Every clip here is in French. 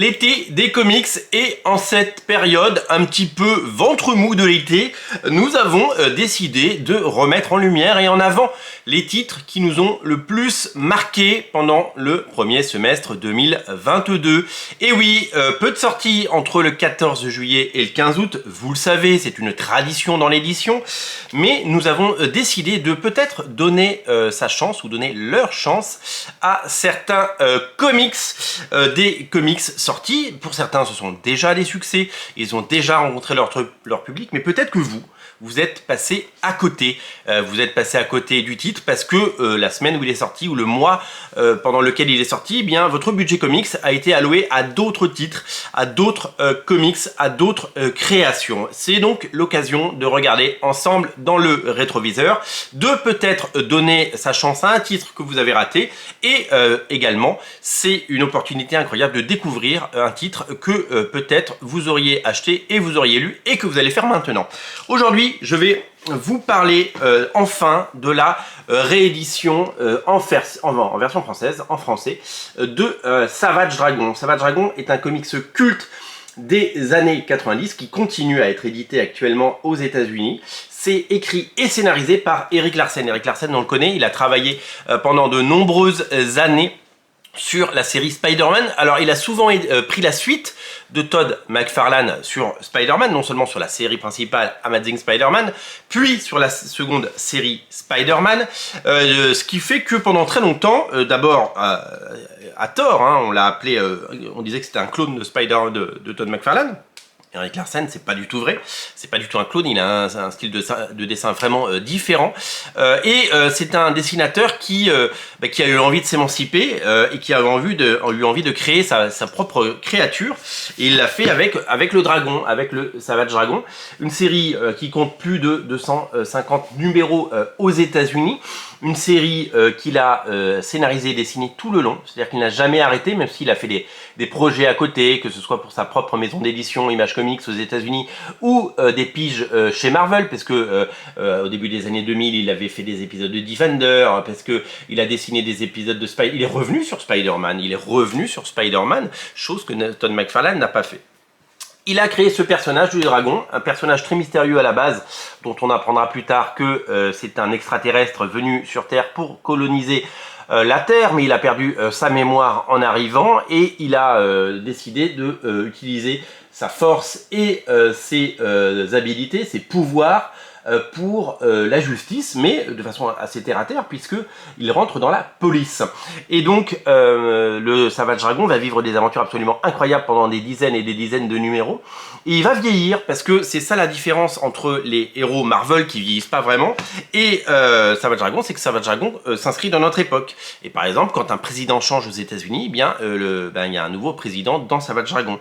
L'été des comics et en cette période un petit peu ventre mou de l'été, nous avons décidé de remettre en lumière et en avant les titres qui nous ont le plus marqué pendant le premier semestre 2022. Et oui, peu de sorties entre le 14 juillet et le 15 août, vous le savez, c'est une tradition dans l'édition, mais nous avons décidé de peut-être donner sa chance ou donner leur chance à certains comics, des comics sortis. Pour certains, ce sont déjà des succès, ils ont déjà rencontré leur public, mais peut-être que vous êtes passé à côté. Vous êtes passé à côté du titre parce que la semaine où il est sorti ou le mois pendant lequel il est sorti, eh bien votre budget comics a été alloué à d'autres titres, à d'autres comics, à d'autres créations. C'est donc l'occasion de regarder ensemble dans le rétroviseur, de peut-être donner sa chance à un titre que vous avez raté et également c'est une opportunité incroyable de découvrir un titre que peut-être vous auriez acheté et vous auriez lu et que vous allez faire maintenant. Aujourd'hui, je vais vous parler enfin de la réédition en version française, en français, de Savage Dragon. Savage Dragon est un comics culte des années 90 qui continue à être édité actuellement aux États-Unis. C'est écrit et scénarisé par Erik Larsen. Erik Larsen, on le connaît, il a travaillé pendant de nombreuses années sur la série Spider-Man. Alors il a souvent pris la suite de Todd McFarlane sur Spider-Man, non seulement sur la série principale Amazing Spider-Man, puis sur la seconde série Spider-Man, ce qui fait que pendant très longtemps, d'abord à tort, hein, on l'a appelé, on disait que c'était un clone de Todd McFarlane. Erik Larsen, c'est pas du tout vrai, c'est pas du tout un clone, il a un style de dessin vraiment différent et c'est un dessinateur qui a eu envie de s'émanciper et qui a eu envie de créer sa propre créature, et il l'a fait avec le dragon, avec le Savage Dragon, une série qui compte plus de 250 numéros aux États-Unis. Une série qu'il a scénarisé et dessiné tout le long, c'est-à-dire qu'il n'a jamais arrêté, même s'il a fait des projets à côté, que ce soit pour sa propre maison d'édition Image Comics aux États-Unis ou des piges chez Marvel, parce que au début des années 2000, il avait fait des épisodes de Defender, parce que il a dessiné des épisodes de Spider-Man. Il est revenu sur Spider-Man, chose que Todd McFarlane n'a pas fait. Il a créé ce personnage du dragon, un personnage très mystérieux à la base, dont on apprendra plus tard que c'est un extraterrestre venu sur Terre pour coloniser la Terre, mais il a perdu sa mémoire en arrivant et il a décidé de utiliser sa force et ses habilités, ses pouvoirs pour la justice, mais de façon assez terre à terre, puisqu'il rentre dans la police. Et donc, le Savage Dragon va vivre des aventures absolument incroyables pendant des dizaines et des dizaines de numéros. Et il va vieillir, parce que c'est ça la différence entre les héros Marvel qui vieillissent pas vraiment, et Savage Dragon, c'est que Savage Dragon s'inscrit dans notre époque. Et par exemple, quand un président change aux États-Unis, il y a un nouveau président dans Savage Dragon.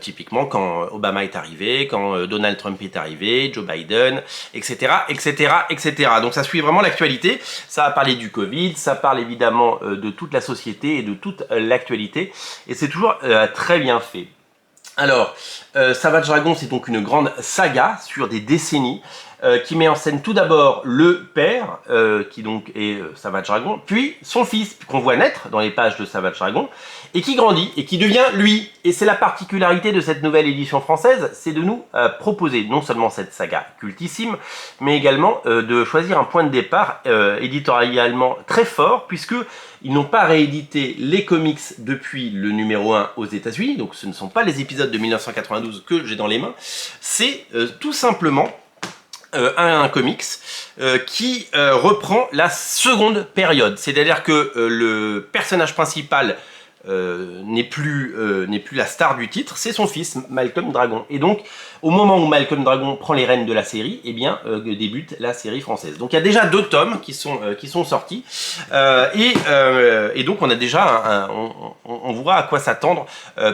Typiquement, quand Obama est arrivé, quand Donald Trump est arrivé, Joe Biden, etc., etc., etc. Donc ça suit vraiment l'actualité, ça a parlé du Covid, ça parle évidemment de toute la société et de toute l'actualité, et c'est toujours très bien fait. Alors, Savage Dragon, c'est donc une grande saga sur des décennies, qui met en scène tout d'abord le père, qui donc est Savage Dragon, puis son fils, qu'on voit naître dans les pages de Savage Dragon, et qui grandit, et qui devient lui. Et c'est la particularité de cette nouvelle édition française, c'est de nous proposer non seulement cette saga cultissime, mais également de choisir un point de départ éditorialement très fort, puisque ils n'ont pas réédité les comics depuis le numéro 1 aux États-Unis, donc ce ne sont pas les épisodes de 1992 que j'ai dans les mains, c'est tout simplement un comics qui reprend la seconde période. C'est-à-dire que le personnage principal n'est plus la star du titre, c'est son fils Malcolm Dragon. Et donc, au moment où Malcolm Dragon prend les rênes de la série, eh bien, débute la série française. Donc, il y a déjà 2 tomes qui sont sortis, et donc on a déjà on voit à quoi s'attendre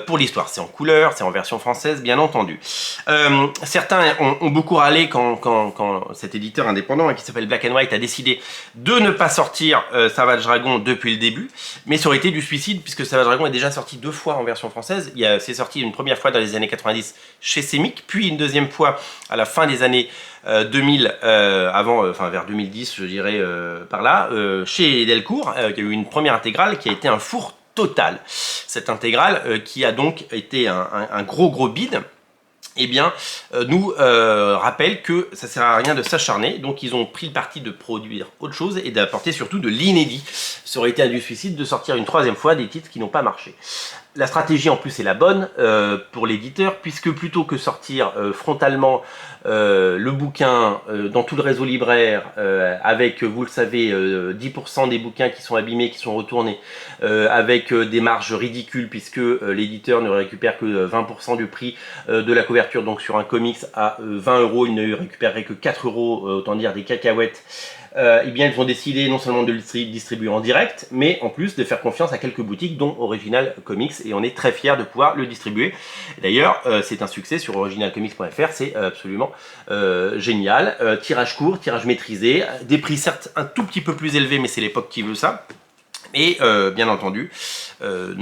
pour l'histoire. C'est en couleur, c'est en version française, bien entendu. Certains ont beaucoup râlé quand cet éditeur indépendant qui s'appelle Black and White a décidé de ne pas sortir Savage Dragon depuis le début, mais ça aurait été du suicide puisque Savage Dragon est déjà sorti 2 fois en version française. C'est sorti une première fois dans les années 90 chez Semic, puis une deuxième fois à la fin des années 2000, vers 2010 je dirais par là, chez Delcourt, qui a eu une première intégrale qui a été un four totale. Cette intégrale qui a donc été un gros bid, eh bien, nous rappelle que ça sert à rien de s'acharner. Donc, ils ont pris le parti de produire autre chose et d'apporter surtout de l'inédit. Ça aurait été un du suicide de sortir une troisième fois des titres qui n'ont pas marché. La stratégie en plus est la bonne pour l'éditeur, puisque plutôt que sortir frontalement le bouquin dans tout le réseau libraire avec, vous le savez, 10% des bouquins qui sont abîmés, qui sont retournés, avec des marges ridicules, puisque l'éditeur ne récupère que 20% du prix de la couverture. Donc sur un comics à 20 €, il ne récupérerait que 4 €, autant dire des cacahuètes. Eh bien, ils ont décidé non seulement de le distribuer en direct, mais en plus de faire confiance à quelques boutiques, dont Original Comics, et on est très fiers de pouvoir le distribuer. D'ailleurs, c'est un succès sur originalcomics.fr, c'est absolument génial. Tirage court, tirage maîtrisé, des prix certes un tout petit peu plus élevés, mais c'est l'époque qui veut ça. Et bien entendu, un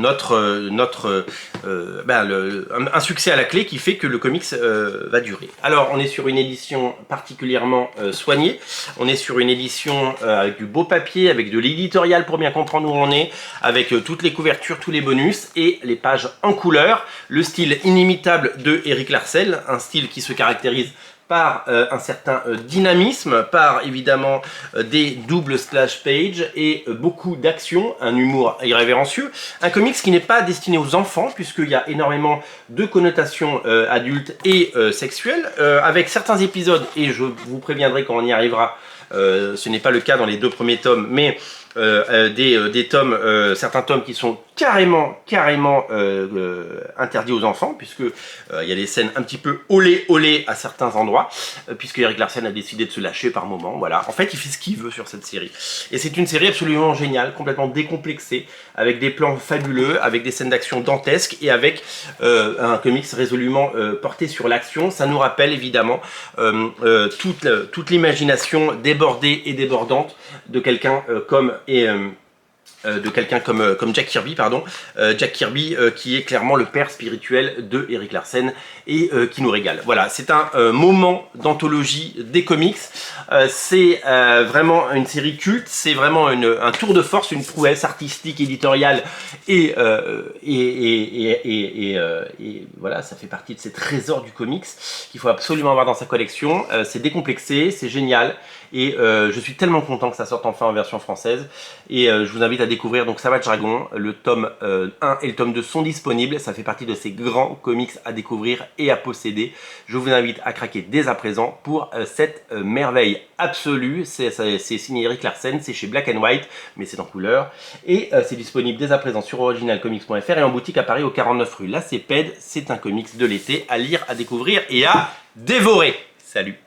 succès à la clé qui fait que le comics va durer. Alors, on est sur une édition particulièrement soignée. On est sur une édition avec du beau papier, avec de l'éditorial pour bien comprendre où on est, avec toutes les couvertures, tous les bonus et les pages en couleur. Le style inimitable de Eric Larsen, un style qui se caractérise par un certain dynamisme, par évidemment des doubles splash pages et beaucoup d'action, un humour irrévérencieux. Un comics qui n'est pas destiné aux enfants, puisqu'il y a énormément de connotations adultes et sexuelles, avec certains épisodes, et je vous préviendrai quand on y arrivera, ce n'est pas le cas dans les 2 premiers tomes, mais des tomes, certains tomes qui sont carrément interdits aux enfants, puisque il y a des scènes un petit peu olé à certains endroits, puisque Eric Larsen a décidé de se lâcher par moment. Voilà, en fait il fait ce qu'il veut sur cette série, et c'est une série absolument géniale, complètement décomplexée, avec des plans fabuleux, avec des scènes d'action dantesques, et avec un comics résolument porté sur l'action. Ça nous rappelle évidemment toute l'imagination débordée et débordante de quelqu'un comme Jack Kirby, Jack Kirby qui est clairement le père spirituel de Eric Larsen et qui nous régale. Voilà, c'est un moment d'anthologie des comics. C'est vraiment une série culte, c'est vraiment un tour de force, une prouesse artistique, éditoriale et voilà, ça fait partie de ces trésors du comics qu'il faut absolument avoir dans sa collection. C'est décomplexé, c'est génial. Et je suis tellement content que ça sorte enfin en version française. Et je vous invite à découvrir donc Savage Dragon. Le tome 1 et le tome 2 sont disponibles. Ça fait partie de ces grands comics à découvrir et à posséder. Je vous invite à craquer dès à présent pour cette merveille absolue. C'est signé Eric Larsen, c'est chez Black & White, mais c'est en couleur. Et c'est disponible dès à présent sur originalcomics.fr et en boutique à Paris au 49 rue La Cépède. C'est un comics de l'été à lire, à découvrir et à dévorer. Salut!